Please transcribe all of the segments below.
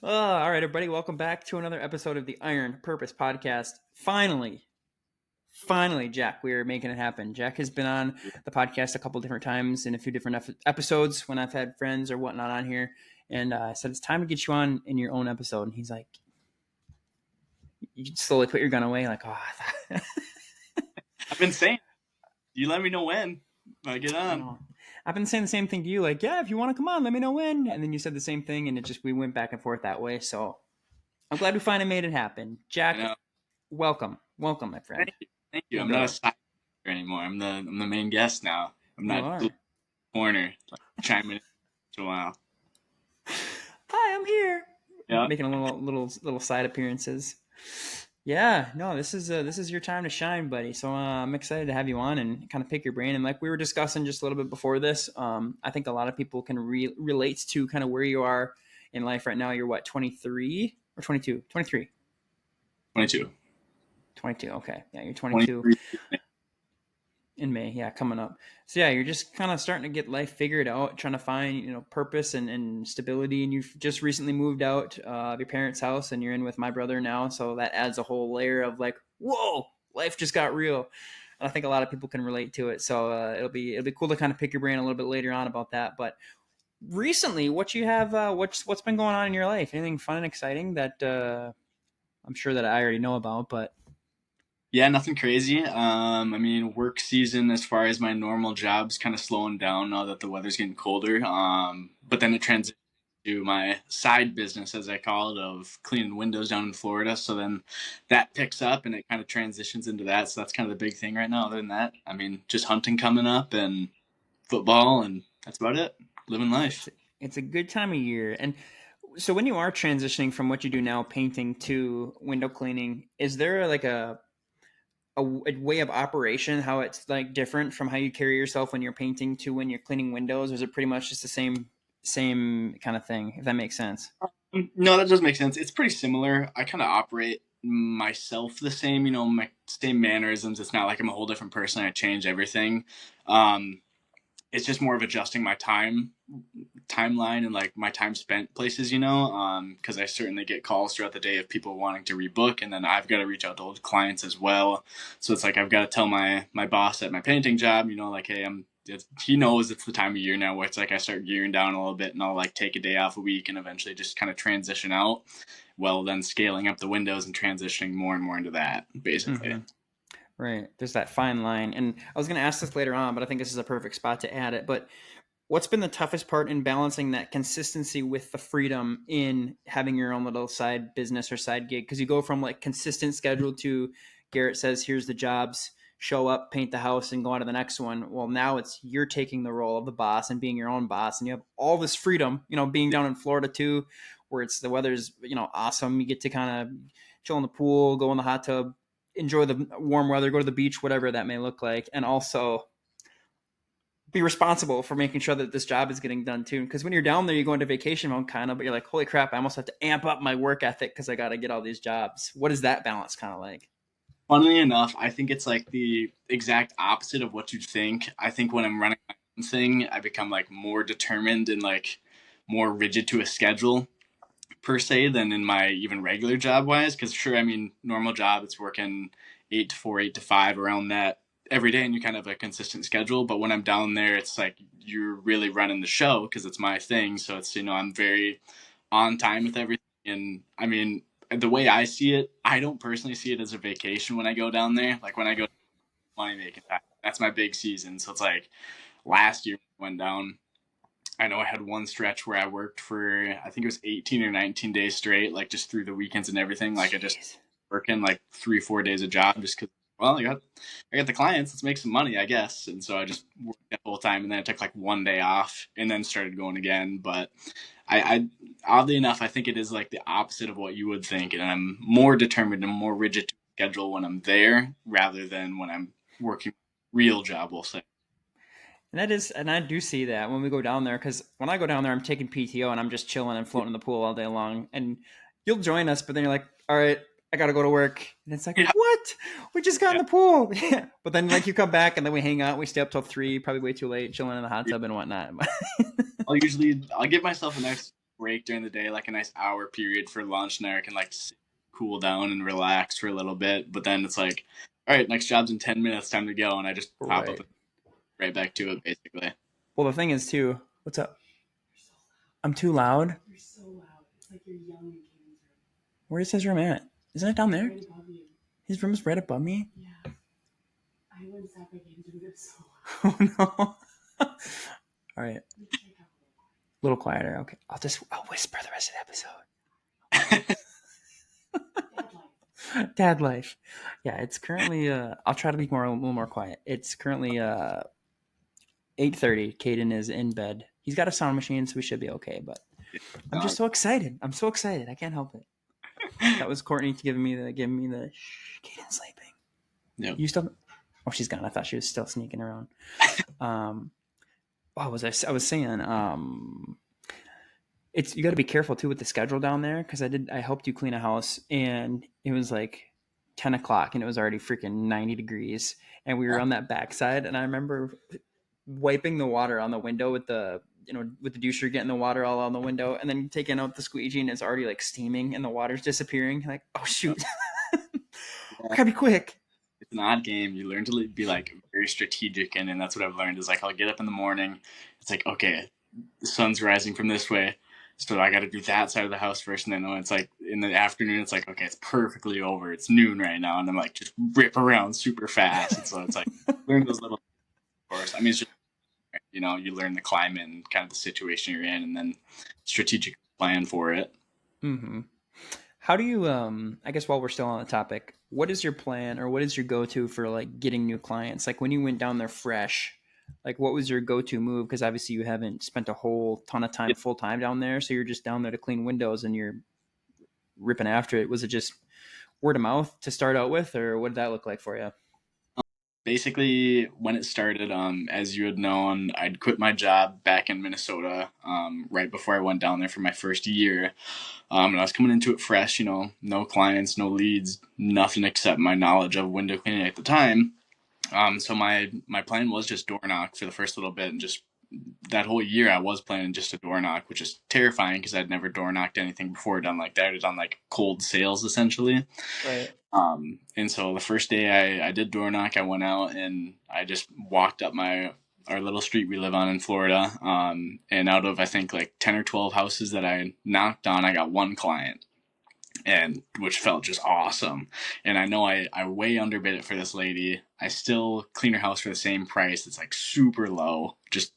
All right, everybody, welcome back to another episode of the Iron Purpose Podcast. Finally, Jack, we are making it happen. Jack has been on the podcast a couple different times in a few different episodes when I've had friends or whatnot on here, and I said it's time to get you on in your own episode. And he's like, "You slowly put your gun away, like, oh, I've been saying, you let me know when I get I on. know." I've been saying the same thing to you, like, yeah, if you want to come on, let me know when. And then you said the same thing, and we went back and forth that way. So I'm glad we finally made it happen. I Jack, know. welcome, my friend. Thank you. Good I'm not a go. side character anymore. I'm the main guest now. I'm You not are. the corner like, chiming in once in a while. Hi, I'm here. Yeah. Making a little side appearances. Yeah, no, this is your time to shine, buddy. So I'm excited to have you on and kind of pick your brain. And like we were discussing just a little bit before this, I think a lot of people can relate to kind of where you are in life right now. You're what, 23 or 22? 23. 22. 22. Okay, yeah, you're 22 23. in May. Yeah, coming up. So yeah, you're just kind of starting to get life figured out, trying to find purpose and stability. And you've just recently moved out of your parents' house, and you're in with my brother now. So that adds a whole layer of like, whoa, life just got real. And I think a lot of people can relate to it. So it'll be cool to kind of pick your brain a little bit later on about that. But recently, what you have, what's been going on in your life? Anything fun and exciting that I'm sure that I already know about, but Yeah, nothing crazy. I mean, work season as far as my normal job's kind of slowing down now that the weather's getting colder. But then it transitioned to my side business, as I call it, of cleaning windows down in Florida. So then that picks up and it kind of transitions into that. So that's kind of the big thing right now. Other than that, I mean, just hunting coming up and football, and that's about it. Living life. it's a good time of year. And so when you are transitioning from what you do now, painting to window cleaning, is there like a way of operation how it's like different from how you carry yourself when you're painting to when you're cleaning windows? Or is it pretty much just the same kind of thing, if that makes sense? No, that does make sense. It's pretty similar. I kind of operate myself the same, my same mannerisms. It's not like I'm a whole different person. I change everything. Um, it's just more of adjusting my timeline and like my time spent places, because I certainly get calls throughout the day of people wanting to rebook, and then I've got to reach out to old clients as well. So it's like I've got to tell my boss at my painting job, like, hey, he knows it's the time of year now where it's like I start gearing down a little bit, and I'll like take a day off a week and eventually just kind of transition out. Well, then scaling up the windows and transitioning more and more into that, basically. Mm-hmm. Right. There's that fine line. And I was going to ask this later on, but I think this is a perfect spot to add it. But what's been the toughest part in balancing that consistency with the freedom in having your own little side business or side gig? Because you go from like consistent schedule to Garrett says, here's the jobs, show up, paint the house, and go on to the next one. Well, now it's you're taking the role of the boss and being your own boss, and you have all this freedom, being down in Florida too, where it's the weather's, awesome. You get to kind of chill in the pool, go in the hot tub, enjoy the warm weather, go to the beach, whatever that may look like, and also be responsible for making sure that this job is getting done too. Because when you're down there, you go into vacation mode kind of, but you're like, holy crap, I almost have to amp up my work ethic because I got to get all these jobs. What is that balance kind of like? Funnily enough, I think it's like the exact opposite of what you'd think. I think when I'm running my own thing, I become like more determined and like more rigid to a schedule per se than in my even regular job wise. Because sure, I mean, normal job, it's working 8 to 4, 8 to 5 around that every day, and you kind of have a consistent schedule. But when I'm down there, it's like you're really running the show because it's my thing. So it's I'm very on time with everything. And I mean, the way I see it, I don't personally see it as a vacation when I go down there. Like when I go money making time, that's my big season. So it's like last year when I went down, I know I had one stretch where I worked for I think it was 18 or 19 days straight, like just through the weekends and everything. Like I just Jeez. working like 3 4 days a job just because. Well, I got the clients. Let's make some money, I guess. And so I just worked that whole time, and then I took like one day off, and then started going again. But I oddly enough, I think it is like the opposite of what you would think, and I'm more determined and more rigid to schedule when I'm there rather than when I'm working real job. We'll say. And I do see that when we go down there, because when I go down there, I'm taking PTO and I'm just chilling and floating in the pool all day long. And you'll join us, but then you're like, all right, I got to go to work. And it's like, Yeah, what? We just got yeah. in the pool. Yeah. But then like you come back and then we hang out. We stay up till 3, probably way too late, chilling in the hot tub and whatnot. I'll give myself an extra break during the day, like a nice hour period for lunch, and I can like cool down and relax for a little bit. But then it's like, all right, next job's in 10 minutes, time to go, and I just pop up Right. and right back to it basically. Well, the thing is too. What's up? I'm too loud. You're so loud. It's like you're yelling in Caden's room. Where's his room at? Isn't it down there? Right above you. His room is right above me. Yeah. I wouldn't stop by Caden's room. It's so Oh no. All right. You should talk a little A little quieter. Okay. I'll whisper the rest of the episode. Dad life. Dad life. Yeah, it's currently I'll try to be a little more quiet. It's currently 8:30. Caden is in bed. He's got a sound machine, so we should be okay, but I'm just so excited. I'm so excited. I can't help it. That was Courtney giving me the shh, Caden's sleeping. Yep. You still Oh, she's gone. I thought she was still sneaking around. What was I was saying? It's you got to be careful too with the schedule down there because I helped you clean a house and it was like 10 o'clock and it was already freaking 90 degrees and we were on that backside and I remember wiping the water on the window with the with the doucher, getting the water all on the window and then taking out the squeegee and it's already like steaming and the water's disappearing. Like, oh shoot, gotta be quick. It's an odd game. You learn to be like very strategic, and that's what I've learned is like I'll get up in the morning. It's like, okay, the sun's rising from this way, so I got to do that side of the house first, and then when it's like in the afternoon, it's like, okay, it's perfectly over. It's noon right now, and I'm like just rip around super fast. And so it's like learn those little. Of course, I mean, it's just you learn the climate and kind of the situation you're in, and then strategic plan for it. Mm-hmm. How do you I guess while we're still on the topic, what is your plan or what is your go-to for like getting new clients? Like when you went down there fresh, like what was your go-to move? Because obviously you haven't spent a whole ton of time full time down there, so you're just down there to clean windows and you're ripping after it. Was it just word of mouth to start out with, or what did that look like for you? Basically, when it started, as you had known, I'd quit my job back in Minnesota right before I went down there for my first year. And I was coming into it fresh, no clients, no leads, nothing except my knowledge of window cleaning at the time. So my plan was just door knock for the first little bit, and just that whole year I was planning just a door knock, which is terrifying because I'd never door knocked anything before done like that. I'd done like cold sales essentially. Right. And so the first day I did door knock, I went out and I just walked up our little street we live on in Florida. And out of I think like 10 or 12 houses that I knocked on, I got one client, and which felt just awesome. And I know I way underbid it for this lady. I still clean her house for the same price. It's like super low, just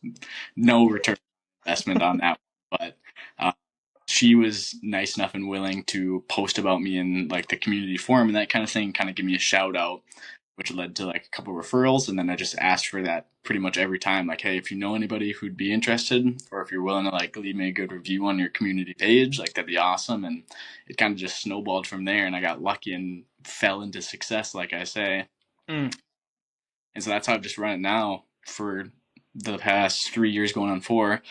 no return investment on that. But she was nice enough and willing to post about me in like the community forum and that kind of thing, kind of give me a shout out, which led to like a couple of referrals. And then I just asked for that pretty much every time. Like, hey, if you know anybody who'd be interested, or if you're willing to like leave me a good review on your community page, like that'd be awesome. And it kind of just snowballed from there. And I got lucky and fell into success, like I say. Mm. And so that's how I've just run it now for the past 3 years going on 4.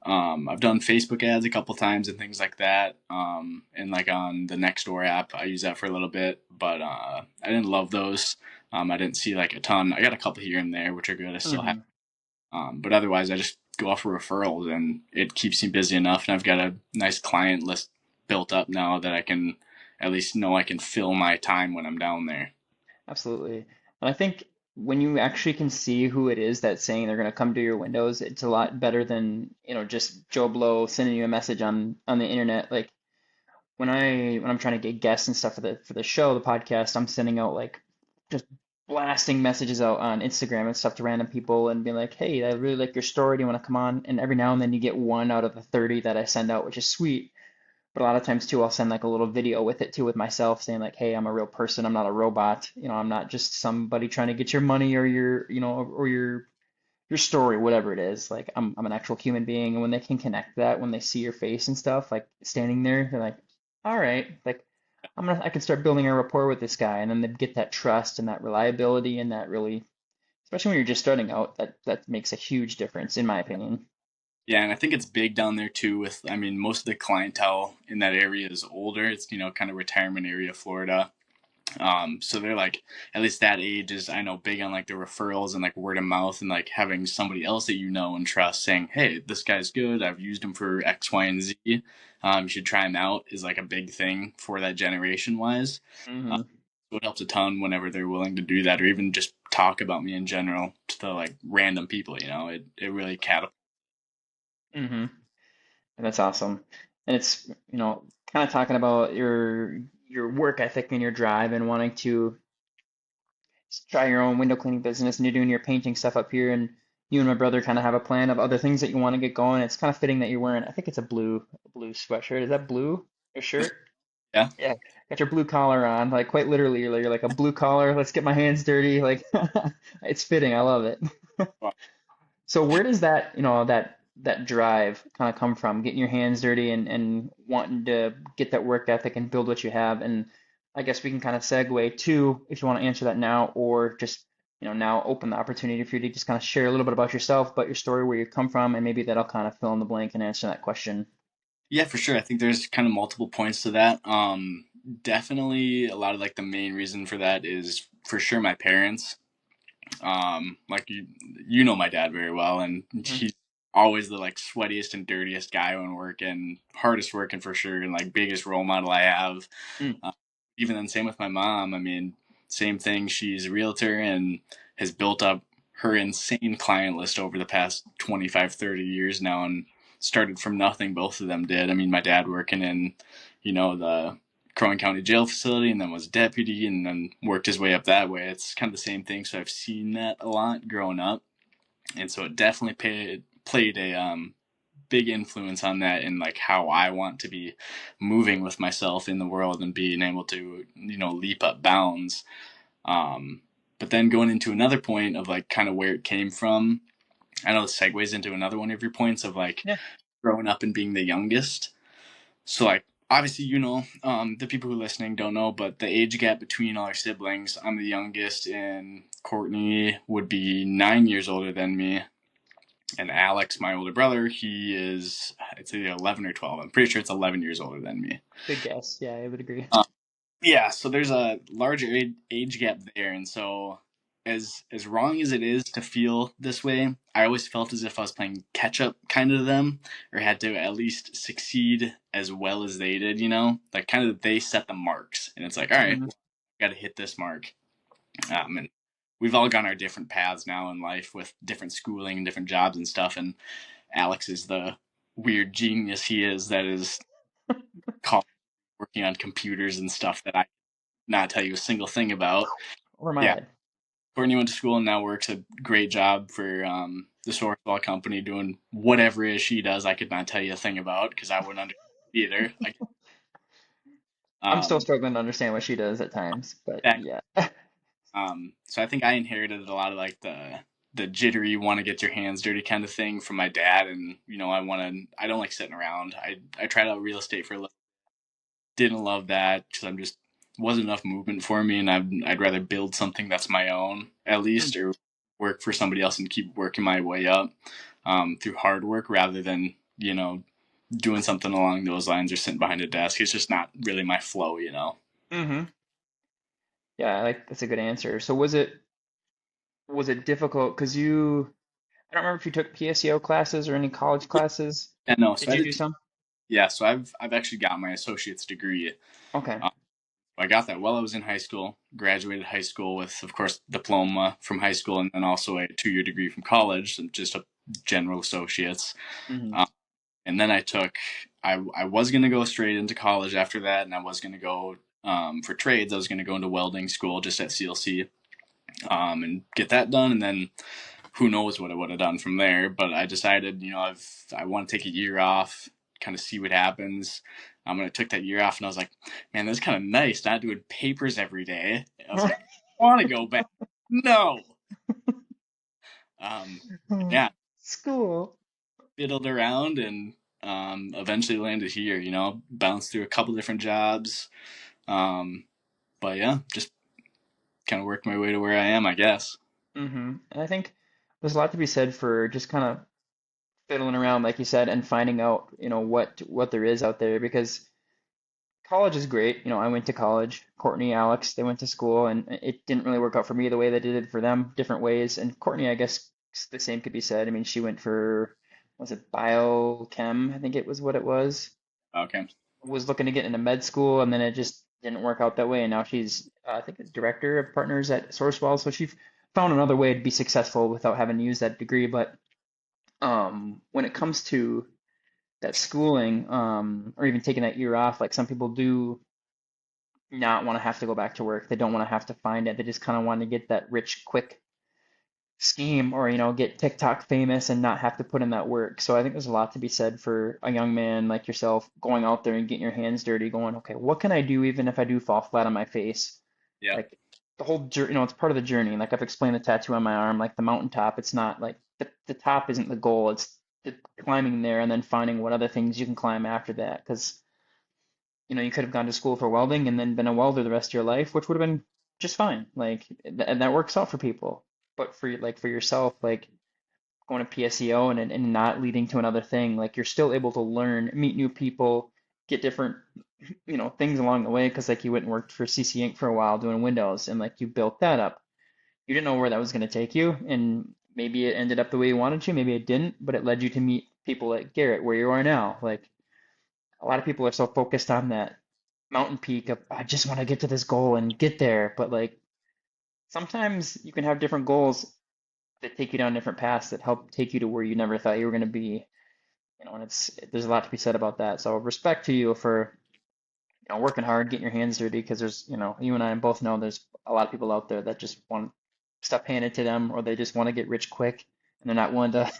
I've done Facebook ads a couple times and things like that. And like on the Nextdoor app, I use that for a little bit, but I didn't love those. I didn't see like a ton. I got a couple here and there, which are good. I still have. But otherwise, I just go off for referrals, and it keeps me busy enough. And I've got a nice client list built up now that I can at least know I can fill my time when I'm down there. Absolutely. And I think when you actually can see who it is that's saying they're going to come to your windows, it's a lot better than, just Joe Blow sending you a message on the internet. Like when I'm trying to get guests and stuff for the show, the podcast, I'm sending out like just blasting messages out on Instagram and stuff to random people and being like, "Hey, I really like your story. Do you want to come on?" And every now and then you get one out of the 30 that I send out, which is sweet. But a lot of times too, I'll send like a little video with it too, with myself saying like, "Hey, I'm a real person. I'm not a robot. I'm not just somebody trying to get your money or or your story, whatever it is. Like I'm an actual human being." And when they can connect that, when they see your face and stuff, like standing there, they're like, "All right, like I can start building a rapport with this guy," and then they get that trust and that reliability and that really, especially when you're just starting out, that makes a huge difference in my opinion. Yeah, and I think it's big down there too I mean, most of the clientele in that area is older. It's, kind of retirement area, Florida. So they're like, at least that age is, I know, big on like the referrals and like word of mouth and like having somebody else that you know and trust saying, hey, this guy's good. I've used him for X, Y, and Z. You should try him out is like a big thing for that generation wise. Uh, Mm-hmm. so it helps a ton whenever they're willing to do that or even just talk about me in general to the like random people, it really catapults. Mm-hmm. That's awesome. And it's, kind of talking about your work ethic and your drive and wanting to try your own window cleaning business and you're doing your painting stuff up here and you and my brother kind of have a plan of other things that you want to get going. It's kind of fitting that you're wearing, I think it's a blue sweatshirt. Is that blue? Your shirt? Yeah. Yeah. Got your blue collar on, like quite literally, you're like a blue collar. Let's get my hands dirty. Like it's fitting. I love it. So where does that, that drive kind of come from? Getting your hands dirty and wanting to get that work ethic and build what you have. And I guess we can kind of segue to if you want to answer that now or just, now open the opportunity for you to just kind of share a little bit about yourself, about your story, where you come from, and maybe that'll kind of fill in the blank and answer that question. Yeah, for sure. I think there's kind of multiple points to that. Definitely a lot of like the main reason for that is for sure my parents. Like you know my dad very well, and Hmm. he's always the like sweatiest and dirtiest guy when working, hardest working for sure, and like biggest role model I have. Mm. Uh, Even then, same with my mom. I mean, same thing. She's a realtor and has built up her insane client list over the past 25, 30 years now, and started from nothing. Both of them did. I mean, my dad working in, the Crow Wing County Jail facility, and then was a deputy, and then worked his way up that way. It's kind of the same thing. So I've seen that a lot growing up, and so it definitely played a big influence on that and like how I want to be moving with myself in the world and being able to leap up bounds. Um, but then going into another point of like kind of where it came from. I know this segues into another one of your points of like Yeah. growing up and being the youngest. So like obviously the people who are listening don't know, but the age gap between all our siblings, I'm the youngest, and Courtney would be 9 years older than me, and Alex, my older brother, he is it's either 11 or 12. I'm pretty sure it's 11 years older than me. Good guess. Yeah, I would agree. Uh, yeah, so there's a larger age gap there, and so as wrong as it is to feel this way, I always felt as if I was playing catch up kind of to them, or had to at least succeed as well as they did. Like kind of they set the marks, and it's like, all right, Hmm. well, got to hit this mark. And we've all gone our different paths now in life with different schooling and different jobs and stuff. And Alex is the weird genius he is that is called working on computers and stuff that I not tell you a single thing about. Over my Yeah, head. Courtney went to school and now works a great job for the Sourcewell company doing whatever it is she does. I could not tell you a thing about because I wouldn't understand either. I'm still Um, struggling to understand what she does at times, but that, yeah. so I think I inherited a lot of like the jittery, want to get your hands dirty kind of thing from my dad, and I don't like sitting around. I tried out real estate for a little, didn't love that because I'm just wasn't enough movement for me, and I'd rather build something that's my own at least, or work for somebody else and keep working my way up through hard work rather than doing something along those lines or sitting behind a desk. It's just not really my flow. Mm-hmm. Yeah, that's a good answer. So was it difficult? Because I don't remember if you took PSEO classes or any college classes. Yeah, no. So Did I you did. do some? Yeah, so I've actually got my associate's degree. Okay. Uh, I got that while I was in high school. Graduated high school with, of course, diploma from high school, and then also a 2-year degree from college, and just a general associate's. Mm-hmm. Um, and then I was going to go straight into college after that, and I was going to go for trades. I was going to go into welding school just at CLC and get that done, and then who knows what I would have done from there. But I decided, I want to take a year off, kind of see what happens. I took that year off, and I was like, man, that's kind of nice, not doing papers every day. I was like, I want to go back. No. Yeah, School. fiddled around and eventually landed here. Bounced through a couple different jobs. Um, but yeah, just kind of worked my way to where I am, I guess. Mm-hmm. And I think there's a lot to be said for just kind of fiddling around, like you said, and finding out, what there is out there because college is great. I went to college. Courtney, Alex, they went to school, and it didn't really work out for me the way that it did for them, different ways. And Courtney, I guess the same could be said. I mean, she went for, was it biochem? I think it was what it was. Okay. Was looking to get into med school, and then it just didn't work out that way. And now she's, I think, the director of partners at Sourcewell. So she found another way to be successful without having to use that degree. But when it comes to that schooling, or even taking that year off, like some people do not want to have to go back to work. They don't want to have to find it. They just kind of want to get that rich, quick scheme, or get TikTok famous and not have to put in that work. So I think there's a lot to be said for a young man like yourself going out there and getting your hands dirty, going, okay, what can I do even if I do fall flat on my face? Yeah. Like the whole journey, it's part of the journey. Like I've explained the tattoo on my arm, like the mountaintop, it's not like the top isn't the goal. It's the climbing there and then finding what other things you can climb after that. Because you could have gone to school for welding and then been a welder the rest of your life, which would have been just fine. Like, and that works out for people. But for yourself, like going to PSEO and not leading to another thing, like you're still able to learn, meet new people, get different, things along the way. Because like you went and worked for CC Inc. for a while doing Windows, and like you built that up. You didn't know where that was going to take you, and maybe it ended up the way you wanted to, maybe it didn't, but it led you to meet people like Garrett, where you are now. Like a lot of people are so focused on that mountain peak of I just want to get to this goal and get there. But like sometimes you can have different goals that take you down different paths that help take you to where you never thought you were going to be. And there's a lot to be said about that. So respect to you for working hard, getting your hands dirty, because there's you and I both know there's a lot of people out there that just want stuff handed to them, or they just want to get rich quick, and they're not willing to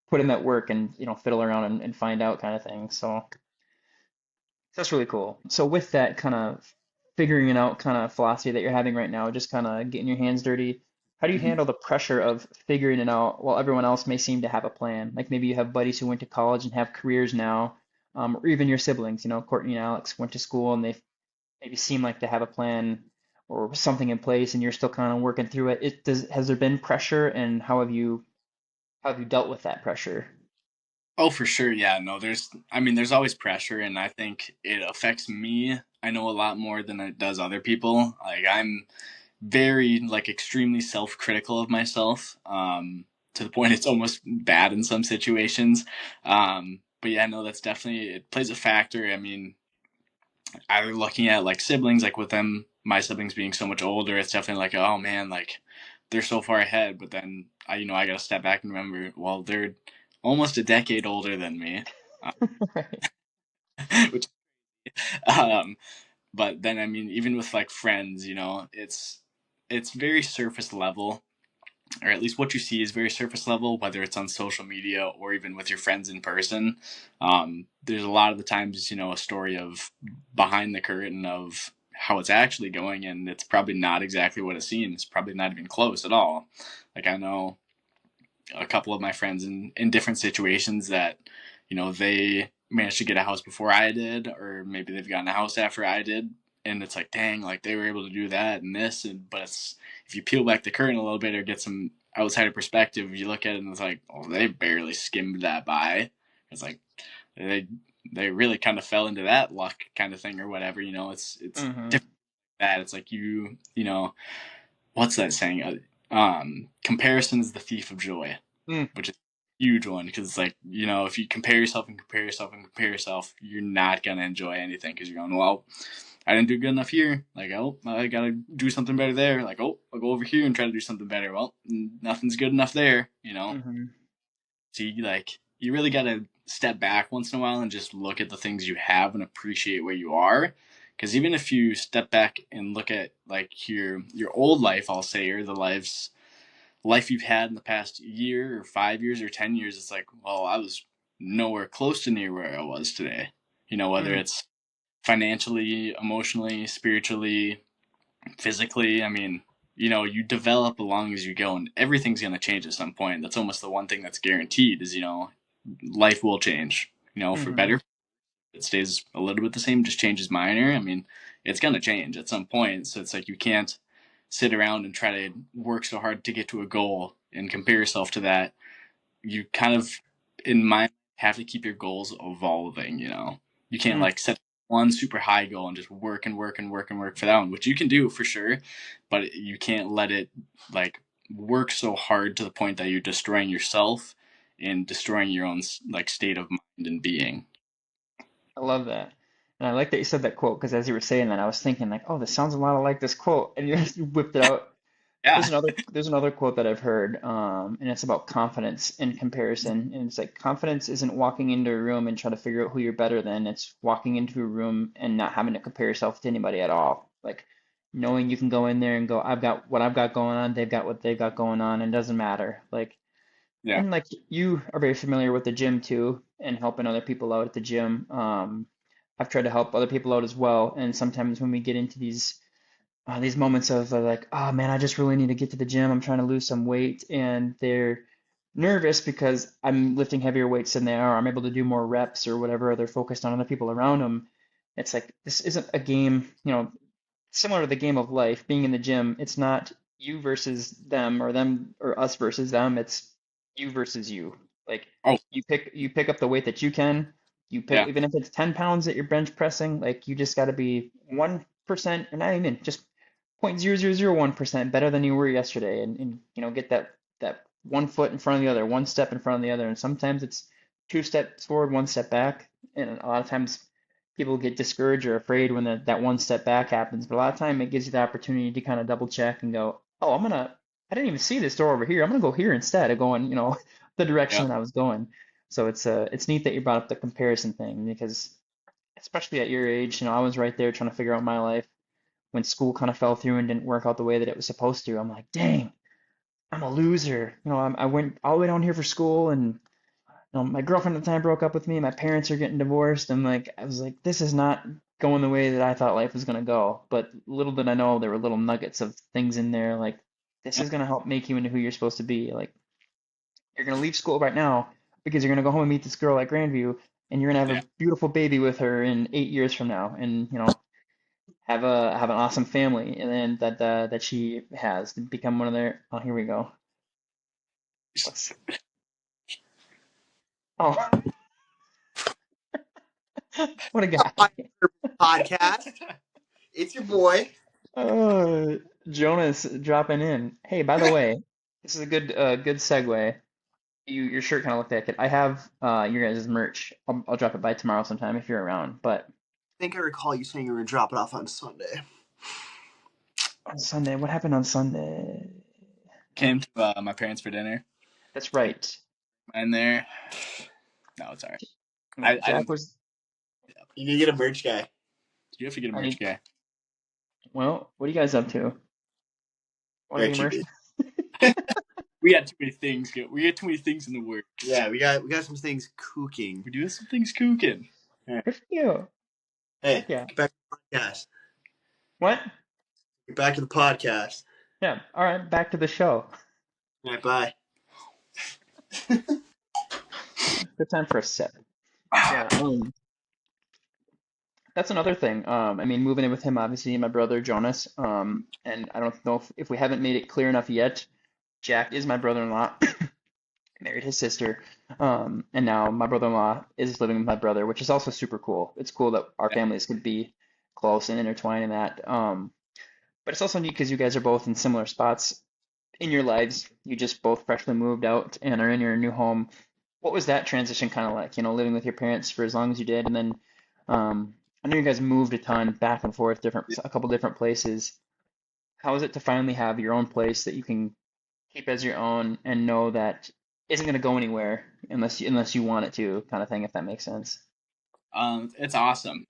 put in that work and fiddle around and find out kind of thing. So that's really cool. So with that kind of figuring it out kind of philosophy that you're having right now, just kind of getting your hands dirty, how do you Mhm. handle the pressure of figuring it out while everyone else may seem to have a plan? Like maybe you have buddies who went to college and have careers now, or even your siblings, Courtney and Alex went to school and they maybe seem like they have a plan or something in place and you're still kind of working through it. Has there been pressure, and how have you dealt with that pressure? Oh, for sure. Yeah. No, I mean, there's always pressure, and I think it affects me. I know a lot more than it does other people. Like, I'm very, like, extremely self critical of myself, to the point it's almost bad in some situations. But yeah, no, that's definitely, it plays a factor. I mean, either looking at like siblings, like with them, my siblings being so much older, it's definitely like, oh man, like they're so far ahead. But then I got to step back and remember, well, they're almost a decade older than me, uh, Right. which, um, but then I mean, even with like friends, it's very surface level, or at least what you see is very surface level, whether it's on social media or even with your friends in person. There's a lot of the times, a story of behind the curtain of how it's actually going, and it's probably not exactly what it seems. It's probably not even close at all. Like I know a couple of my friends in different situations that, they managed to get a house before I did, or maybe they've gotten a house after I did. And it's like, dang, like they were able to do that and this, but if you peel back the curtain a little bit or get some outsider perspective, you look at it and it's like, oh, they barely skimmed that by. It's like they they really kind of fell into that luck kind of thing or whatever. It's Mm-hmm. different than that. It's like what's that saying? Comparison is the thief of joy, Mm. which is a huge one because it's like, if you compare yourself and compare yourself and compare yourself, you're not going to enjoy anything because you're going, well, I didn't do good enough here. Like, oh, I got to do something better there. Like, oh, I'll go over here and try to do something better. Well, nothing's good enough there. Mm-hmm. So you really got to step back once in a while and just look at the things you have and appreciate where you are. Because even if you step back and look at like your old life, I'll say, or the life you've had in the past year or 5 years or 10 years, it's like, well, I was nowhere close to near where I was today. Whether Mm. it's financially, emotionally, spiritually, physically. I mean, you develop along as you go, and everything's going to change at some point. That's almost the one thing that's guaranteed is, life will change, for Mm-hmm. better. It stays a little bit the same, just changes minor. I mean, it's going to change at some point. So it's like you can't sit around and try to work so hard to get to a goal and compare yourself to that. You kind of, in my, have to keep your goals evolving. You can't Mm. like set one super high goal and just work and work and work and work for that one, which you can do for sure, but you can't let it like work so hard to the point that you're destroying yourself and destroying your own like state of mind and being. I love that. And I like that you said that quote because as you were saying that, I was thinking like, oh, this sounds a lot like this quote, and you whipped it out. Yeah. There's another quote that I've heard, and it's about confidence in comparison. And it's like confidence isn't walking into a room and trying to figure out who you're better than. It's walking into a room and not having to compare yourself to anybody at all. Like knowing you can go in there and go, I've got what I've got going on, they've got what they've got going on, and it doesn't matter. Like Yeah. and like you are very familiar with the gym too, and helping other people out at the gym. I've tried to help other people out as well, and sometimes when we get into these moments of like, oh man, I just really need to get to the gym. I'm trying to lose some weight, and they're nervous because I'm lifting heavier weights than they are. I'm able to do more reps or whatever. They're focused on other people around them. It's like this isn't a game, similar to the game of life, being in the gym, it's not you versus them or us versus them. It's you versus you. Like Oh, you pick up the weight that you can. You pick yeah. even if it's 10 pounds that you're bench pressing, like you just got to be 1% or not even just 0.0001% better than you were yesterday and get that one foot in front of the other, one step in front of the other. And sometimes it's two steps forward, one step back. And a lot of times people get discouraged or afraid when that one step back happens. But a lot of time it gives you the opportunity to kind of double check and go, oh, I didn't even see this door over here. I'm gonna go here instead of going, the direction Yeah. that I was going. So it's neat that you brought up the comparison thing because especially at your age, I was right there trying to figure out my life when school kind of fell through and didn't work out the way that it was supposed to. I'm like, dang, I'm a loser. I went all the way down here for school and my girlfriend at the time broke up with me. My parents are getting divorced. I was like, this is not going the way that I thought life was going to go. But little did I know there were little nuggets of things in there. Like, this is going to help make you into who you're supposed to be. Like, you're going to leave school right now because you're going to go home and meet this girl at Grandview and you're going to Yeah. have a beautiful baby with her in 8 years from now. And, have an awesome family. And then that she has become one of their, oh, here we go. What's, oh, what a guy. Podcast. It's your boy. Oh, Jonas dropping in. Hey, by the way, this is a good segue. Your shirt kind of looked like it. I have your guys' merch. I'll drop it by tomorrow sometime if you're around. But I think I recall you saying you were gonna drop it off on Sunday. on Sunday, what happened on Sunday? Came to my parents for dinner. That's right. And there, no, it's all right. Yeah, I Jack didn't. was. You need to get a merch guy. You have to get a I merch need. guy. Well, what are you guys up to? Want Very any merch? cheaply. We had too many things. We had too many things in the works. Yeah, we got some things cooking. We do some things cooking. Good for you. Hey, Heck yeah. get back to the podcast. What? Get back to the podcast. Yeah. All right. Back to the show. All right, bye. Good time for a sip. Yeah. That's another thing. I mean, moving in with him, obviously, my brother Jonas. And I don't know if we haven't made it clear enough yet. Jack is my brother-in-law. Married his sister. And now my brother-in-law is living with my brother, which is also super cool. It's cool that our Yeah. families could be close and intertwined in that. But it's also neat because you guys are both in similar spots in your lives. You just both freshly moved out and are in your new home. What was that transition kind of like, living with your parents for as long as you did, and then I know you guys moved a ton back and forth, a couple different places. How is it to finally have your own place that you can keep as your own and know that isn't going to go anywhere unless you want it to, kind of thing, if that makes sense? It's awesome.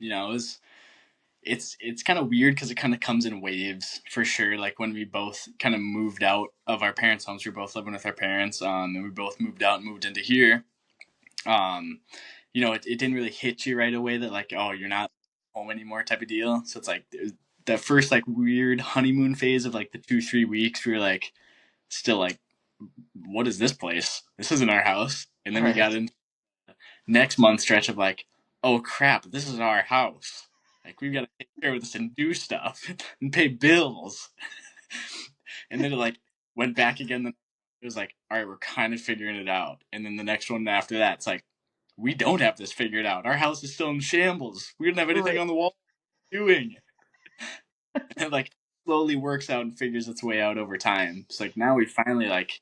It's kind of weird because it kind of comes in waves for sure. Like when we both kind of moved out of our parents' homes, we were both living with our parents, and we both moved out and moved into here. It didn't really hit you right away that like, oh, you're not home anymore type of deal. So it's like the first like weird honeymoon phase of like the 2-3 weeks, we were like still like, what is this place? This isn't our house. And then we got Right. in next month stretch of like, oh crap, this is our house. Like we've got to take care of this and do stuff and pay bills. And then it like went back again. It was like, all right, we're kind of figuring it out. And then the next one after that, it's like, we don't have this figured out. Our house is still in shambles. We didn't have anything Right. on the wall. Doing and like slowly works out and figures its way out over time. It's like now we finally like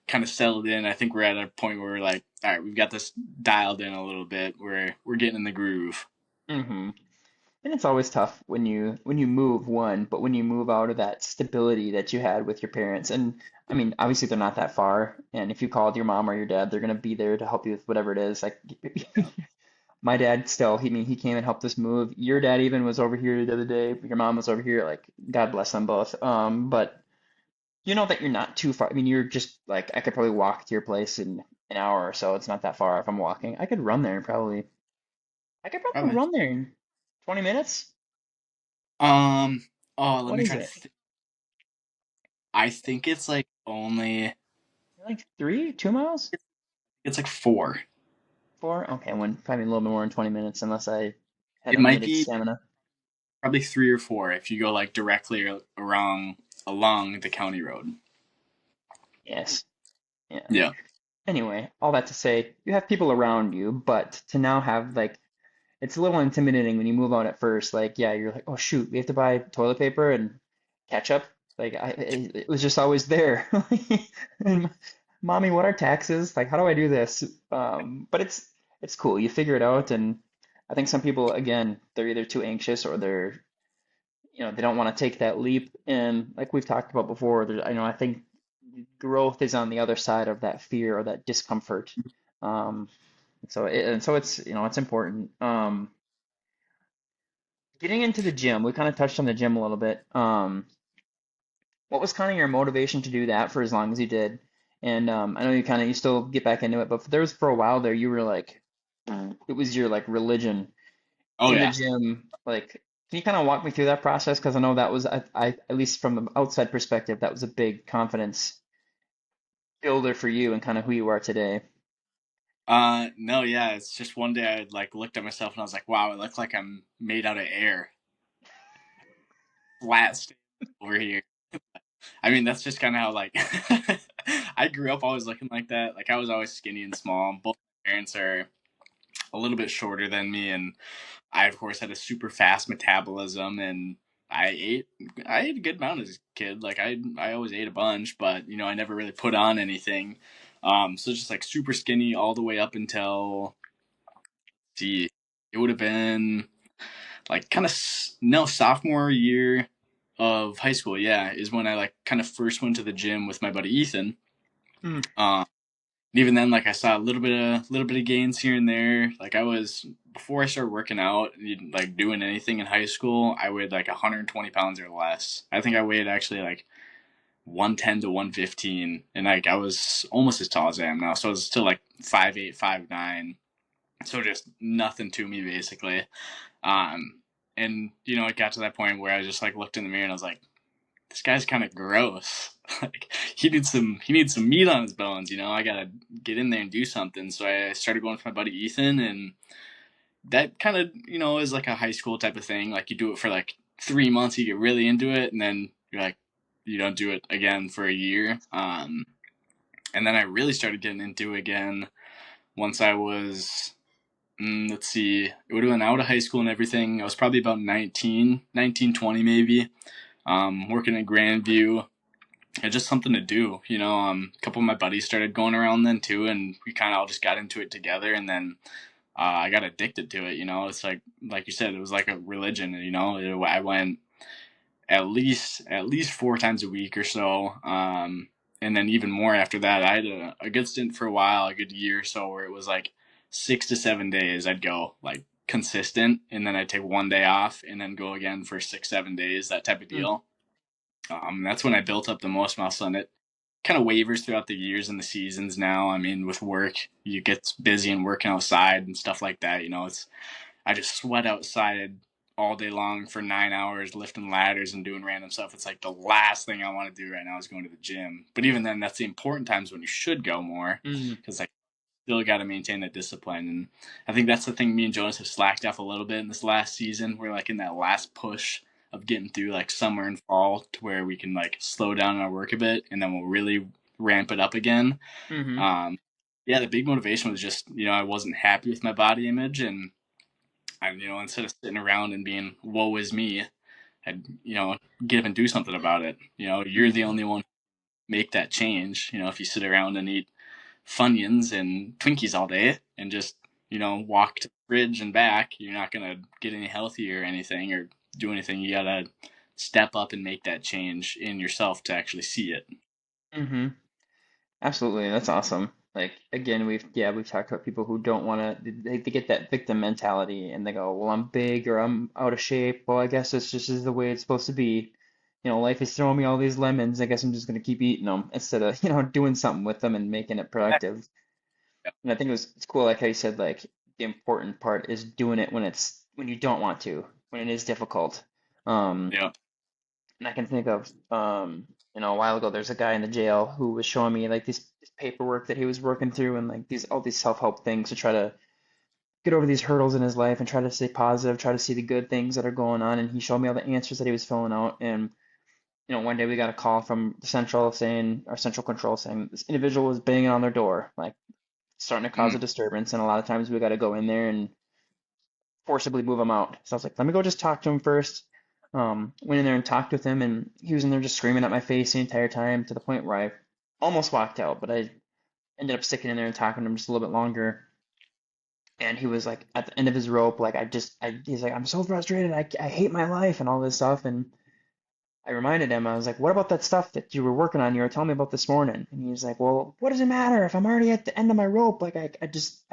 kind of settled in. I think we're at a point where we're like, all right, we've got this dialed in a little bit. We're getting in the groove. Mm-hmm. And it's always tough when you move one, but when you move out of that stability that you had with your parents, and I mean, obviously they're not that far, and if you called your mom or your dad, they're gonna be there to help you with whatever it is. Like my dad still, he I mean he came and helped us move. Your dad even was over here the other day. Your mom was over here. Like God bless them both. But you know that you're not too far. I mean, you're just like I could probably walk to your place in an hour or so. It's not that far if I'm walking. I could run there and probably. I could All probably right. run there in 20 minutes. Um. Oh, let What me is try to. it? I think it's like only. Like 2 miles? It's like 4. 4? Okay, one probably a little bit more than 20 minutes unless I had It might unlimited be stamina. probably 3 or 4 if you go like directly around along the county road. Yes. Yeah. Yeah. Anyway, all that to say, you have people around you, but to now have like it's a little intimidating when you move out at first. Like, yeah, you're like, oh shoot, we have to buy toilet paper and ketchup. Like, it was just always there. And, mommy, what are taxes? Like, how do I do this? But it's cool. You figure it out, and I think some people, again, they're either too anxious or they're, they don't want to take that leap. And like we've talked about before, I think growth is on the other side of that fear or that discomfort. Um, so it's it's important. Getting into the gym, we kind of touched on the gym a little bit. What was kind of your motivation to do that for as long as you did? And I know you still get back into it, but there was for a while there you were like, it was your like religion Oh in the yeah. gym. Like, can you kind of walk me through that process? Because I know that was, I at least from the outside perspective, that was a big confidence builder for you and kind of who you are today. No, yeah. It's just one day I like looked at myself and I was like, wow, I look like I'm made out of air. Flat stand over here. I mean, that's just kind of how like I grew up always looking like that. Like I was always skinny and small. Both my parents are a little bit shorter than me, and I of course had a super fast metabolism, and I ate I ate a good amount as a kid. Like I always ate a bunch, but I never really put on anything. So just like super skinny all the way up until see, it would have been like kind of no sophomore year of high school. Yeah, is when I like kind of first went to the gym with my buddy Ethan. Hmm. Um, even then, like I saw a little bit of gains here and there. Like I was before I started working out, like doing anything in high school, I weighed like 120 pounds or less. I think I weighed actually like 110 to 115, and like I was almost as tall as I am now, so I was still like 5'8", 5'9". So just nothing to me basically. Um, and it got to that point where I just like looked in the mirror and I was like, this guy's kind of gross. Like he needs some meat on his bones. I gotta get in there and do something. So I started going with my buddy Ethan, and that kind of is like a high school type of thing. Like you do it for like 3 months, you get really into it, and then you're like you don't do it again for a year. And then I really started getting into it again once I was let's see, it would have been out of high school and everything. I was probably about 19, 20 maybe. Working at Grandview. It's just something to do, a couple of my buddies started going around then too, and we kind of all just got into it together, and then I got addicted to it. It's like you said, it was like a religion. I went at least 4 times a week or so, and then even more after that. I had a good stint for a while, a good year or so, where it was like 6 to 7 days I'd go like consistent, and then I'd take one day off and then go again for 6, 7 days, that type of Hmm. deal. That's when I built up the most muscle, and it kind of wavers throughout the years and the seasons now. I mean, with work, you get busy and working outside and stuff like that. I just sweat outside all day long for 9 hours lifting ladders and doing random stuff. It's like the last thing I want to do right now is going to the gym. But even then, that's the important times when you should go more, Hmm. because like still got to maintain that discipline. And I think that's the thing me and Jonas have slacked off a little bit in this last season. We're like in that last push of getting through like summer and fall to where we can like slow down our work a bit, and then we'll really ramp it up again. Hmm. Um, yeah, the big motivation was just, I wasn't happy with my body image, and instead of sitting around and being woe is me, I'd, get up and do something about it. You're the only one who make that change. If you sit around and eat Funyuns and Twinkies all day and just, walk to the fridge and back, you're not going to get any healthier or anything or do anything. You got to step up and make that change in yourself to actually see it. Mm-hmm. Absolutely, that's awesome. Like again, we've talked about people who don't want to they get that victim mentality and they go, well, I'm big or I'm out of shape. Well, I guess it's just is the way it's supposed to be. Life is throwing me all these lemons. I guess I'm just gonna keep eating them instead of doing something with them and making it productive. And I think it's cool, like how you said, like the important part is doing it when you don't want to, when it is difficult. Um, Yeah. and I can think of, a while ago, there's a guy in the jail who was showing me like this paperwork that he was working through and like all these self-help things to try to get over these hurdles in his life and try to stay positive, try to see the good things that are going on. And he showed me all the answers that he was filling out. And, one day we got a call from the our central control saying this individual was banging on their door, like starting to cause Mm. a disturbance. And a lot of times we got to go in there and forcibly move him out. So I was like, let me go just talk to him first. Went in there and talked with him, and he was in there just screaming at my face the entire time to the point where I almost walked out, but I ended up sticking in there and talking to him just a little bit longer. And he was like at the end of his rope, like he's like, I'm so frustrated. I hate my life and all this stuff. And I reminded him, I was like, what about that stuff that you were working on? You were telling me about this morning. And he was like, well, what does it matter if I'm already at the end of my rope? Like I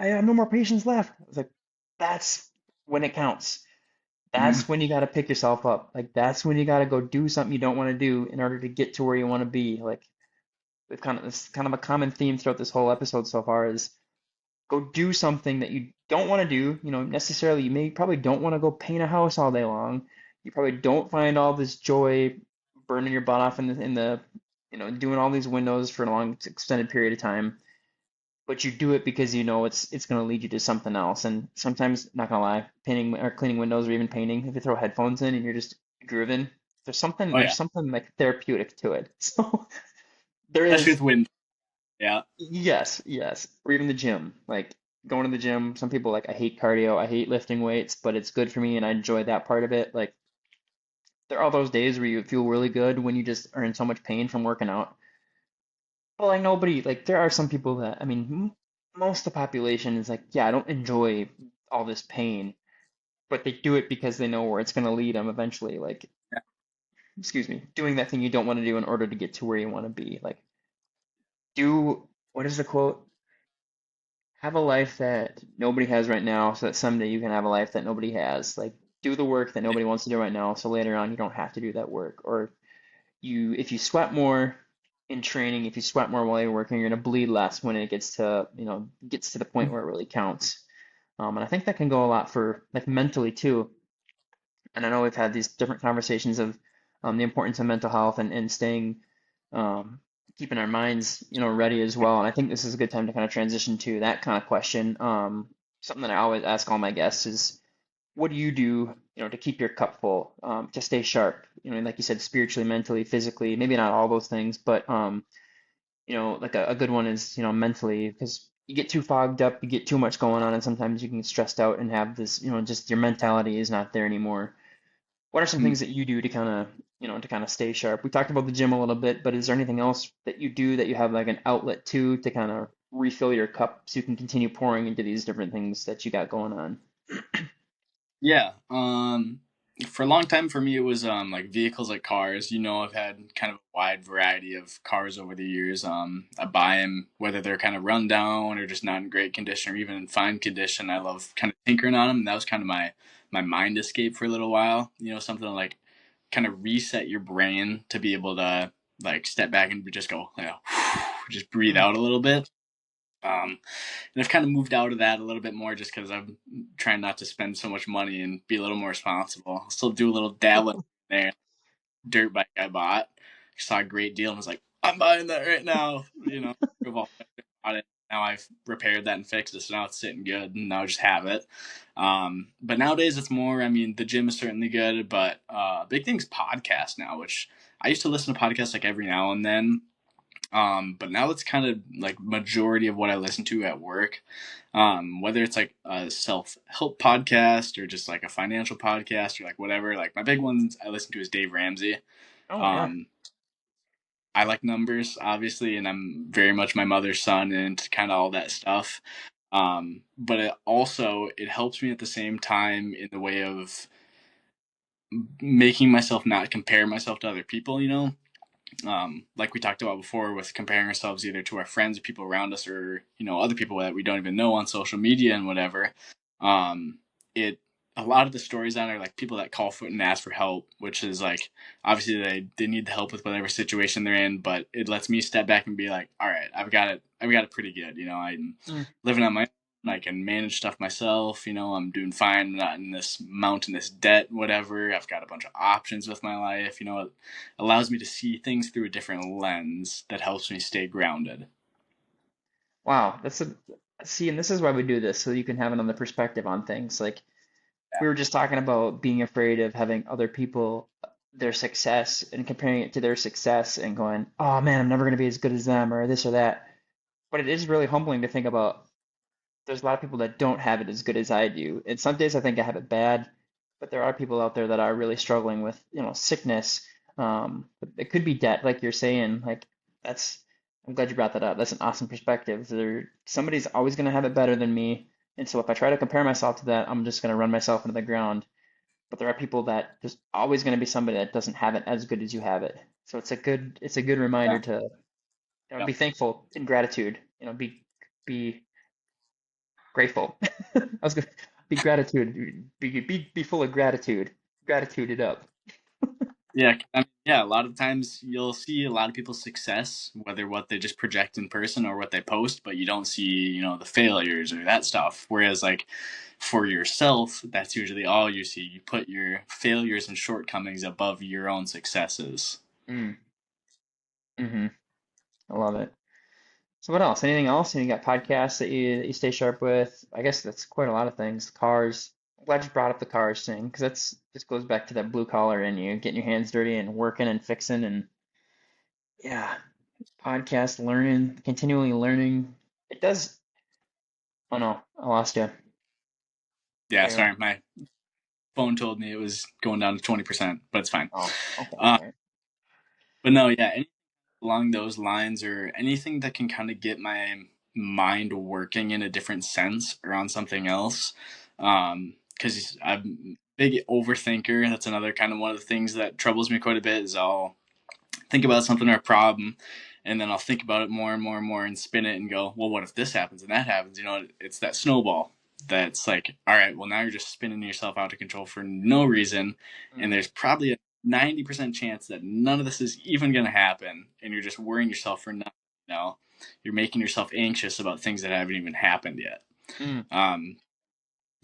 have no more patience left. I was like, that's when it counts. Mm. That's when you got to pick yourself up. Like that's when you got to go do something you don't want to do in order to get to where you want to be. Like it's kind of a common theme throughout this whole episode so far is go do something that you don't want to do. Necessarily you may probably don't want to go paint a house all day long. You probably don't find all this joy burning your butt off in the doing all these windows for a long extended period of time, but you do it because you know it's going to lead you to something else. And sometimes, not gonna lie, painting or cleaning windows or even painting, if you throw headphones in and you're just grooving, Oh there's yeah, something like therapeutic to it. So there especially is, with wind. Yeah. yes, or even the gym, like going to the gym. Some people like I hate cardio, I hate lifting weights, but it's good for me and I enjoy that part of it. Like there are those days where you feel really good when you just are in so much pain from working out. Well, like nobody, like there are some people that, I mean, most of the population is like, yeah, I don't enjoy all this pain, but they do it because they know where it's going to lead them eventually. Like, excuse me, doing that thing you don't want to do in order to get to where you want to be. Like, what is the quote? Have a life that nobody has right now so that someday you can have a life that nobody has. Like, do the work that nobody wants to do right now so later on you don't have to do that work. Or if you sweat more in training, if you sweat more while you're working, you're gonna bleed less when it gets to the point where it really counts. And I think that can go a lot for like mentally too. And I know we've had these different conversations of the importance of mental health and staying um, keeping our minds ready as well. And I think this is a good time to kind of transition to that kind of question. Something that I always ask all my guests is what do you do, to keep your cup full, to stay sharp? Like you said, spiritually, mentally, physically, maybe not all those things, but like a good one is, mentally, because you get too fogged up, you get too much going on, and sometimes you can get stressed out and have this, just your mentality is not there anymore. What are some Mm. things that you do to kind of, to kind of stay sharp? We talked about the gym a little bit, but is there anything else that you do that you have like an outlet to kind of refill your cup so you can continue pouring into these different things that you got going on? Yeah. For a long time for me it was like vehicles like cars. I've had kind of a wide variety of cars over the years. I buy them whether they're kind of run down or just not in great condition or even in fine condition. I love kind of tinkering on them. That was kind of my mind escape for a little while. Something to like kind of reset your brain to be able to like step back and just go, just breathe Mm. out a little bit. And I've kind of moved out of that a little bit more just because I'm trying not to spend so much money and be a little more responsible. I'll still do a little dabbling there. Dirt bike I bought. I saw a great deal and was like, I'm buying that right now. Drove all about it. Now I've repaired that and fixed it, so now it's sitting good, and now I just have it. But nowadays it's more. I mean, the gym is certainly good, but big thing's podcast now, which I used to listen to podcasts like every now and then, But now it's kind of like majority of what I listen to at work. Whether it's like a self-help podcast or just like a financial podcast or like whatever. Like my big ones I listen to is Dave Ramsey. Oh yeah. Um, I like numbers, obviously, and I'm very much my mother's son and kind of all that stuff. But it helps me at the same time in the way of making myself not compare myself to other people, like we talked about before with comparing ourselves either to our friends or people around us or other people that we don't even know on social media and whatever. It A lot of the stories on are like people that call for and ask for help, which is like obviously they need the help with whatever situation they're in, but it lets me step back and be like, all right, I've got it pretty good. I'm Mm. living on my own. I can manage stuff myself. I'm doing fine. I'm not in this mountainous debt, whatever. I've got a bunch of options with my life. It allows me to see things through a different lens that helps me stay grounded. Wow, see, and this is why we do this, so you can have another perspective on things. Like we were just talking about being afraid of having other people, their success, and comparing it to their success and going, oh man, I'm never going to be as good as them or this or that. But it is really humbling to think about there's a lot of people that don't have it as good as I do. And some days I think I have it bad, but there are people out there that are really struggling with, sickness. It could be debt, like you're saying. Like that's, I'm glad you brought that up. That's an awesome perspective. Somebody's always going to have it better than me. And so if I try to compare myself to that, I'm just going to run myself into the ground. But there are people that just always going to be somebody that doesn't have it as good as you have it. So it's a good reminder Yeah. to, Yeah. be thankful in gratitude. Be grateful. I was gonna be gratitude. Be full of gratitude. Gratitude it up. Yeah, a lot of times you'll see a lot of people's success, whether what they just project in person or what they post, but you don't see, the failures or that stuff. Whereas, like, for yourself, that's usually all you see. You put your failures and shortcomings above your own successes. Mm, hmm I love it. So what else? Anything else? You got podcasts that you stay sharp with? I guess that's quite a lot of things. Cars. I'm glad you brought up the cars thing because that's just goes back to that blue collar in you, getting your hands dirty and working and fixing and yeah, podcast learning, continually learning. It does. Oh no, I lost you. Yeah, There you go. sorry, my phone told me it was going down to 20%, but it's fine. Oh, okay, all Uh, right. but no, yeah, along those lines or anything that can kind of get my mind working in a different sense or on something else. Because I'm a big overthinker. That's another kind of one of the things that troubles me quite a bit is I'll think about something or a problem and then I'll think about it more and more and more and spin it and go, well, what if this happens and that happens? It's that snowball that's like, all right, well, now you're just spinning yourself out of control for no reason. And Mm, there's probably a 90% chance that none of this is even going to happen. And you're just worrying yourself for nothing. You're making yourself anxious about things that haven't even happened yet. mm, Um,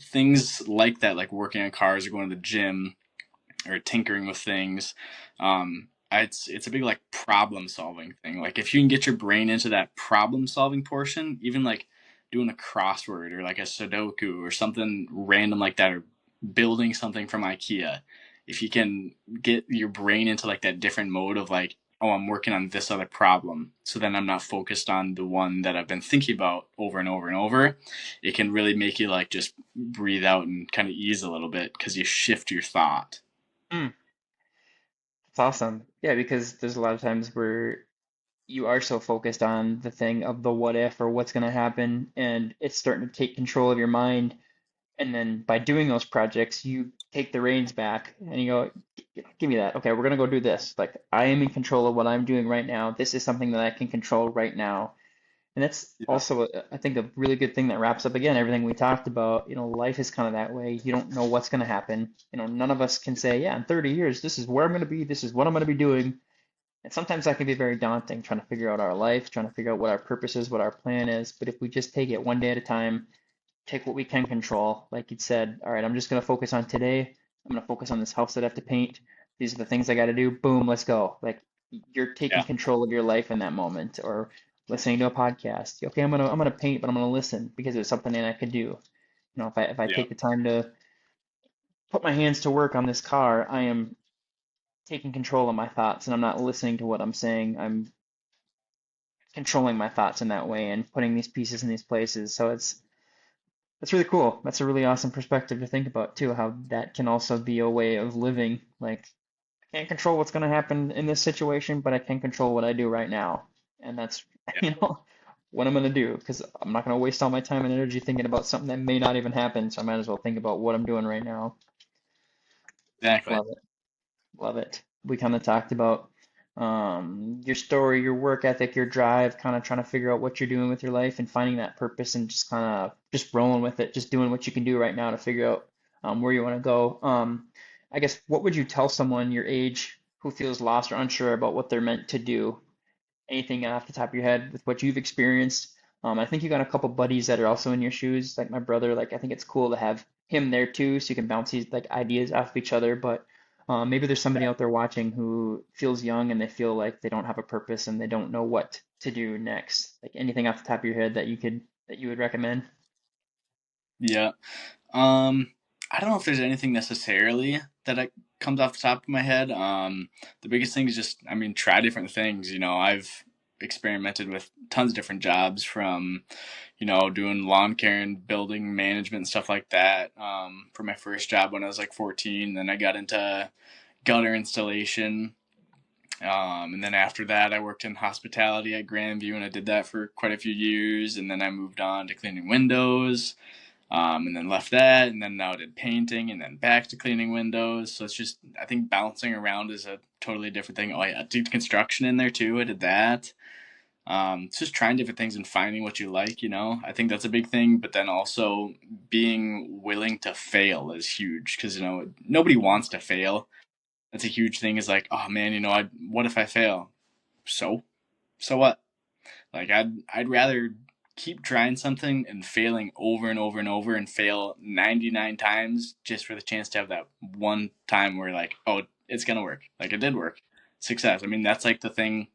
Things like that, like working on cars or going to the gym, or tinkering with things. It's a big like problem solving thing. Like if you can get your brain into that problem solving portion, even like doing a crossword or like a Sudoku or something random like that, or building something from IKEA. If you can get your brain into like that different mode of like, oh, I'm working on this other problem, so then I'm not focused on the one that I've been thinking about over and over and over, it can really make you like just breathe out and kind of ease a little bit because you shift your thought. mm. It's awesome. Yeah, because there's a lot of times where you are so focused on the thing of the what if or what's going to happen, and it's starting to take control of your mind. And then by doing those projects, you take the reins back and you go, Give me that. Okay, we're going to go do this. Like, I am in control of what I'm doing right now. This is something that I can control right now. And that's Yeah. also, I think, a really good thing that wraps up again everything we talked about. Life is kind of that way. You don't know what's going to happen. None of us can say, yeah, in 30 years, this is where I'm going to be. This is what I'm going to be doing. And sometimes that can be very daunting, trying to figure out our life, trying to figure out what our purpose is, what our plan is. But if we just take it one day at a time, take what we can control, like you said, all right, I'm just going to focus on today. I'm going to focus on this house that I have to paint. These are the things I got to do. Boom, let's go. Like you're taking Yeah. control of your life in that moment, or listening to a podcast. Okay, I'm gonna paint, but I'm gonna listen because it's something that I could do. If I Yeah. take the time to put my hands to work on this car, I am taking control of my thoughts and I'm not listening to what I'm saying. I'm controlling my thoughts in that way and putting these pieces in these places. So it's really cool. That's a really awesome perspective to think about too, how that can also be a way of living. Like I can't control what's going to happen in this situation, but I can control what I do right now. And that's, Yeah, you know, what I'm going to do because I'm not going to waste all my time and energy thinking about something that may not even happen. So I might as well think about what I'm doing right now. exactly. Love it. Love it. We kind of talked about your story, your work ethic, your drive, kind of trying to figure out what you're doing with your life and finding that purpose and just kind of just rolling with it, just doing what you can do right now to figure out where you want to go. I guess what would you tell someone your age who feels lost or unsure about what they're meant to do? Anything off the top of your head with what you've experienced? I think you got a couple buddies that are also in your shoes, like my brother. Like I think it's cool to have him there too, so you can bounce these like ideas off of each other. But maybe there's somebody out there watching who feels young and they feel like they don't have a purpose and they don't know what to do next. Like anything off the top of your head that you would recommend? Yeah. Um, I don't know if there's anything necessarily that comes off the top of my head. The biggest thing is just, I mean, try different things. I've experimented with tons of different jobs from, doing lawn care and building management and stuff like that. For my first job when I was like 14, then I got into gutter installation. And then after that, I worked in hospitality at Grandview, and I did that for quite a few years. And then I moved on to cleaning windows, and then left that, and then now I did painting, and then back to cleaning windows. So it's just, I think bouncing around is a totally different thing. Oh, yeah, I did construction in there too. I did that. It's just trying different things and finding what you like. I think that's a big thing, but then also being willing to fail is huge because, nobody wants to fail. That's a huge thing is like, oh man, what if I fail? So, so what? Like I'd rather keep trying something and failing over and over and over and fail 99 times just for the chance to have that one time where like, oh, it's going to work. Like it did work. Success. I mean, that's like the thing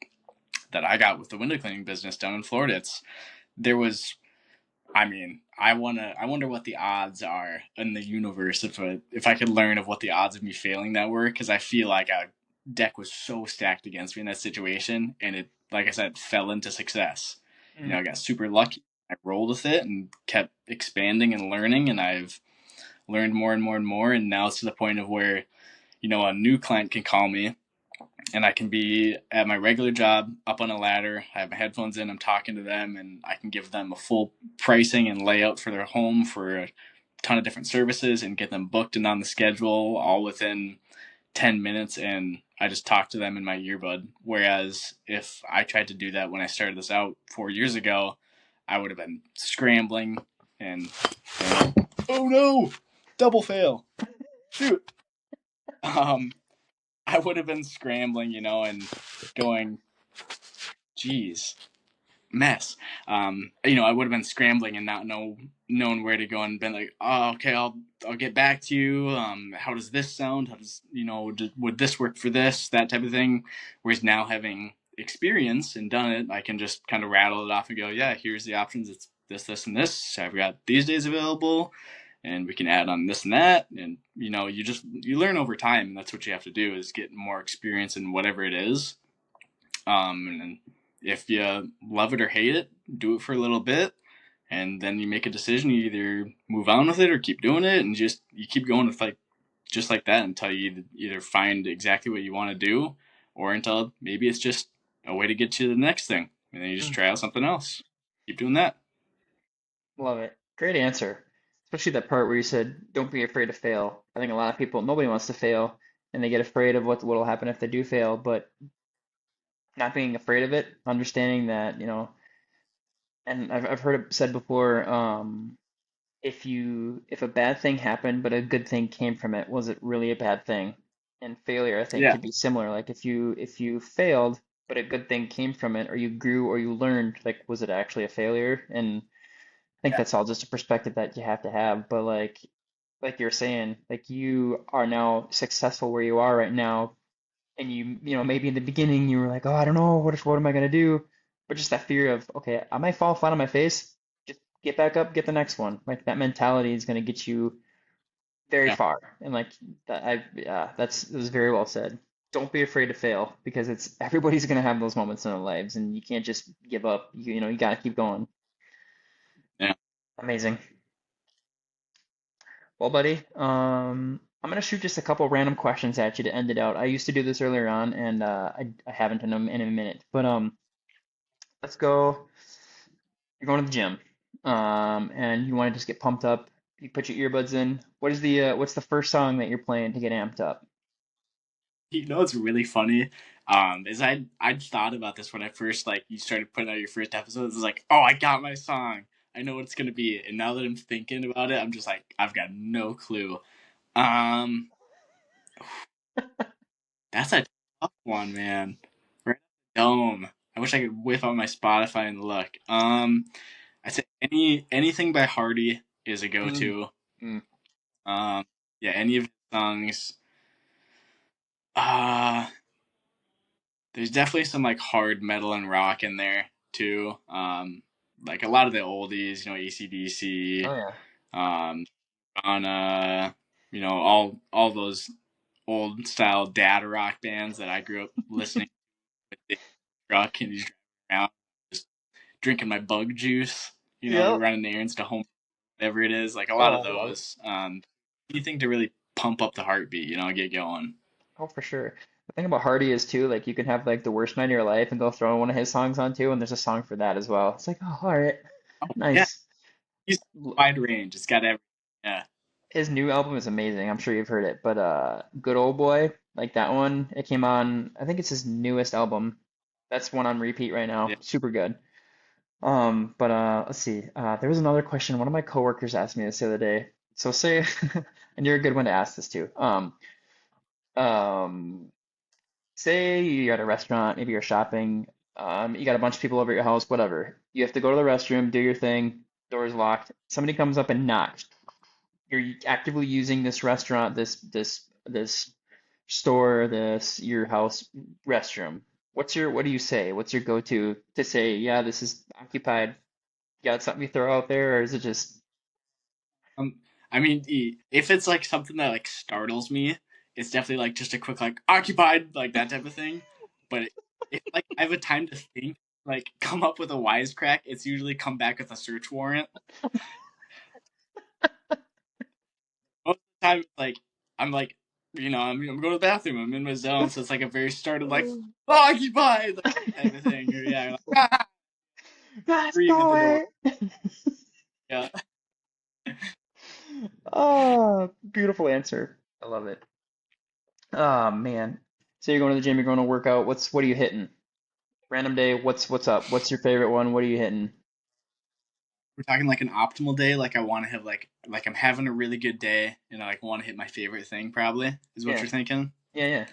that I got with the window cleaning business down in Florida. There was, I mean, I wonder what the odds are in the universe if I could learn of what the odds of me failing that were, because I feel like a deck was so stacked against me in that situation, and it, like I said, fell into success. Mm. I got super lucky. I rolled with it and kept expanding and learning, and I've learned more and more and more, and now it's to the point of where a new client can call me and I can be at my regular job up on a ladder. I have my headphones in, I'm talking to them, and I can give them a full pricing and layout for their home for a ton of different services and get them booked and on the schedule all within 10 minutes. And I just talk to them in my earbud. Whereas if I tried to do that when I started this out 4 years ago, I would have been scrambling and, oh no, double fail. Shoot. Um, I would have been scrambling, and going, geez, mess. I would have been scrambling and not known where to go and been like, oh, okay, I'll get back to you. How does this sound? How does would this work for this, that type of thing? Whereas now having experience and done it, I can just kind of rattle it off and go, yeah, here's the options. It's this, and this. I've got these days available, and we can add on this and that. And you learn over time, and that's what you have to do is get more experience in whatever it is. And if you love it or hate it, do it for a little bit, and then you make a decision. You either move on with it or keep doing it, and just you keep going with just like that until you either find exactly what you want to do, or until maybe it's just a way to get to the next thing, and then you just Mm. try out something else. Keep doing that. Love it. Great answer. Especially that part where you said, don't be afraid to fail. I think a lot of people, nobody wants to fail and they get afraid of what'll happen if they do fail, but not being afraid of it, understanding that, and I've heard it said before, if a bad thing happened but a good thing came from it, was it really a bad thing? And failure, I think, Yeah, could be similar. Like if you failed but a good thing came from it, or you grew or you learned, like was it actually a failure? And I think yeah, that's all just a perspective that you have to have. But like you're saying, like you are now successful where you are right now, and maybe in the beginning you were like, oh, I don't know, what am I gonna do? But just that fear of, okay, I might fall flat on my face. Just get back up, get the next one. Like that mentality is gonna get you very yeah. far. And like that, that was very well said. don't be afraid to fail because it's everybody's gonna have those moments in their lives, and you can't just give up. You know, you gotta keep going. Yeah. Amazing. Well, buddy, I'm gonna shoot just a couple random questions at you to end it out. I used to do this earlier on, and I haven't in a minute. But let's go. You're going to the gym, and you want to just get pumped up. You put your earbuds in. What's the first song that you're playing to get amped up? You know what's really funny? Is I'd thought about this when I first like you started putting out your first episodes. It's like, oh, I got my song. I know what it's gonna be. And now that I'm thinking about it, I'm just like, I've got no clue. Um, that's a tough one, man. Right at the dome. I wish I could whip out my Spotify and look. I say anything by Hardy is a Mm, go-to. mm. Um, yeah, any of his songs. Uh there's definitely some like hard metal and rock in there too. Like a lot of the oldies, you know, Oh AC/DC, yeah. um, on all those old style dad rock bands that I grew up listening to with the truck and he's driving around just drinking my bug juice, Yep. running the errands to home, whatever it is. Like a lot Oh, of I love it. those. Anything to really pump up the heartbeat, get going. Oh, for sure. The thing about Hardy is too, like you can have like the worst night of your life and they'll throw one of his songs on too, and there's a song for that as well. It's like, oh, all right, Oh yeah, nice. he's L- wide range. It's got everything. Yeah. His new album is amazing. I'm sure you've heard it, but Good Old Boy, like that one, it came on, I think it's his newest album. That's one on repeat right now. Yeah. Super good. But let's see. There was another question. One of my coworkers asked me this the other day. So say, and you're a good one to ask this too. Um, Say you're at a restaurant, maybe you're shopping, you got a bunch of people over at your house, whatever. You have to go to the restroom, do your thing, door's locked. Somebody comes up and knocks. You're actively using this restaurant, this store, this your house restroom. What do you say? What's your go-to to say, yeah, this is occupied? You got something you throw out there, or is it just Um, I mean, if it's like something that like startles me, it's definitely like just a quick like occupied like that type of thing. But if like I have a time to think, like come up with a wisecrack, it's usually come back with a search warrant. Most of the time, it's like I'm like I'm going to the bathroom. I'm in my zone, so it's like a very started like occupied like, type of thing. Or yeah, like, let's scream at go the door. away? Yeah. Oh, beautiful answer. I love it. Oh man. So you're going to the gym, you're going to work out. What are you hitting? Random day, what's up? What's your favorite one? What are you hitting? We're talking like an optimal day. Like I want to have like I'm having a really good day, and I like want to hit my favorite thing. Probably is what Yeah. you're thinking. Yeah, yeah.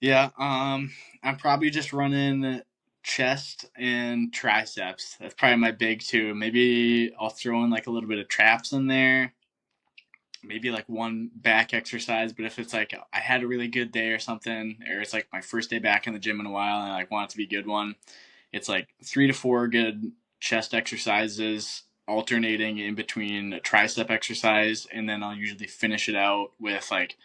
Yeah. I'm probably just running chest and triceps. That's probably my big two. Maybe I'll throw in like a little bit of traps in there. Maybe like one back exercise. But if it's like I had a really good day or something, or it's like my first day back in the gym in a while, and I like want it to be a good one, it's like 3 to 4 good chest exercises alternating in between a tricep exercise, and then I'll usually finish it out with like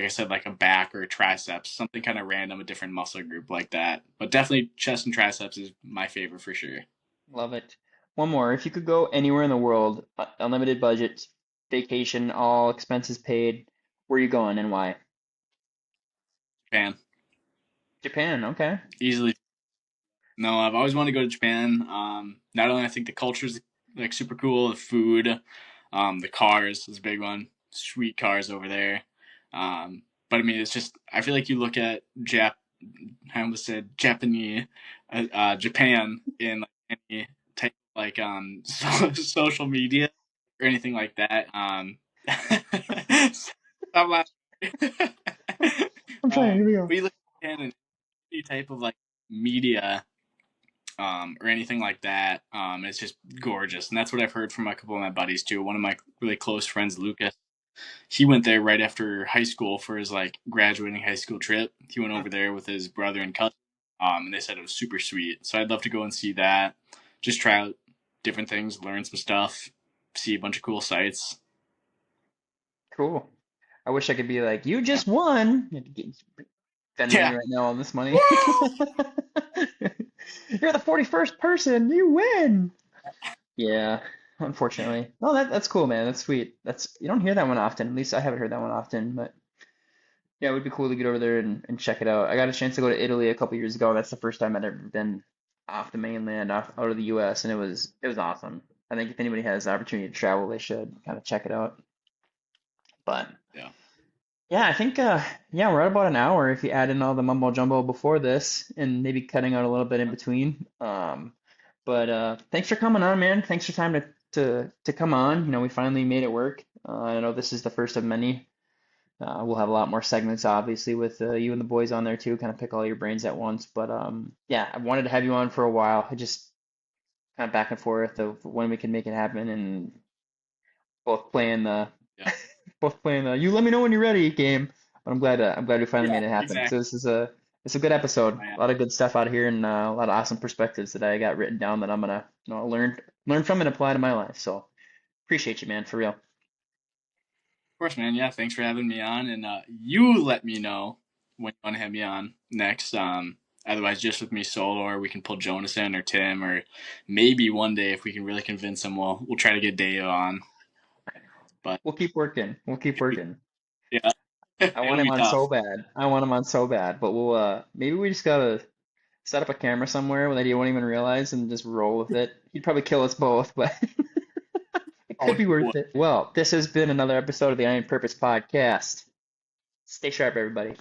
I said, like a back or a triceps, something kind of random, a different muscle group like that. But definitely chest and triceps is my favorite for sure. Love it. One more. If you could go anywhere in the world, unlimited budget, vacation, all expenses paid, where are you going and why? Japan, Japan, okay. easily. No, I've always wanted to go to Japan. Not only I think the culture's like super cool, the food, the cars is a big one. Sweet cars over there. But I mean, it's just I feel like you look at I almost said Japanese, Japan in like any type of like social media or anything like that. I'm laughing. I'm trying, here we go. But you look at Japan in any type of like media or anything like that. It's just gorgeous, and that's what I've heard from a couple of my buddies too. One of my really close friends, Lucas, he went there right after high school for his like graduating high school trip. He went over there with his brother and cousin, and they said it was super sweet. So I'd love to go and see that. Just try out different things, learn some stuff, see a bunch of cool sights. Cool. I wish I could be like, you just won. Sending me Yeah. right now all this money. You're the 41st person. You win. Yeah, unfortunately. No, that's cool, man. That's sweet. That's you don't hear that one often. At least I haven't heard that one often. But yeah, it would be cool to get over there and check it out. I got a chance to go to Italy a couple years ago. That's the first time I'd ever been off the mainland, out of the U.S., and it was awesome. I think if anybody has the opportunity to travel, they should kind of check it out. But Yeah. yeah, I think yeah, we're at about an hour if you add in all the mumbo jumbo before this and maybe cutting out a little bit in between. But thanks for coming on, man. Thanks for time to come on. You know, we finally made it work. I know this is the first of many. We'll have a lot more segments, obviously, with you and the boys on there too, kind of pick all your brains at once. But yeah, I wanted to have you on for a while. I just kind of back and forth of when we can make it happen, and both playing the Yeah. both playing the you let me know when you're ready game. But I'm glad we finally Yeah. made it happen. So Exactly. it's a good episode. Yeah. A lot of good stuff out here, and a lot of awesome perspectives that I got written down that I'm gonna learn from and apply to my life. So appreciate you, man, for real. Of course, man. Yeah. Thanks for having me on, and you let me know when you want to have me on next. Otherwise, just with me solo, or we can pull Jonas in or Tim, or maybe one day if we can really convince him, we'll try to get Dave on. But We'll keep working. We'll keep working. yeah, I want it'll him be on so tough. bad. I want him on so bad. But we'll maybe we just gotta set up a camera somewhere that he won't even realize and just roll with it. He'd probably kill us both, but it Oh, could be worth it. Well, this has been another episode of the Iron Purpose Podcast. Stay sharp, everybody.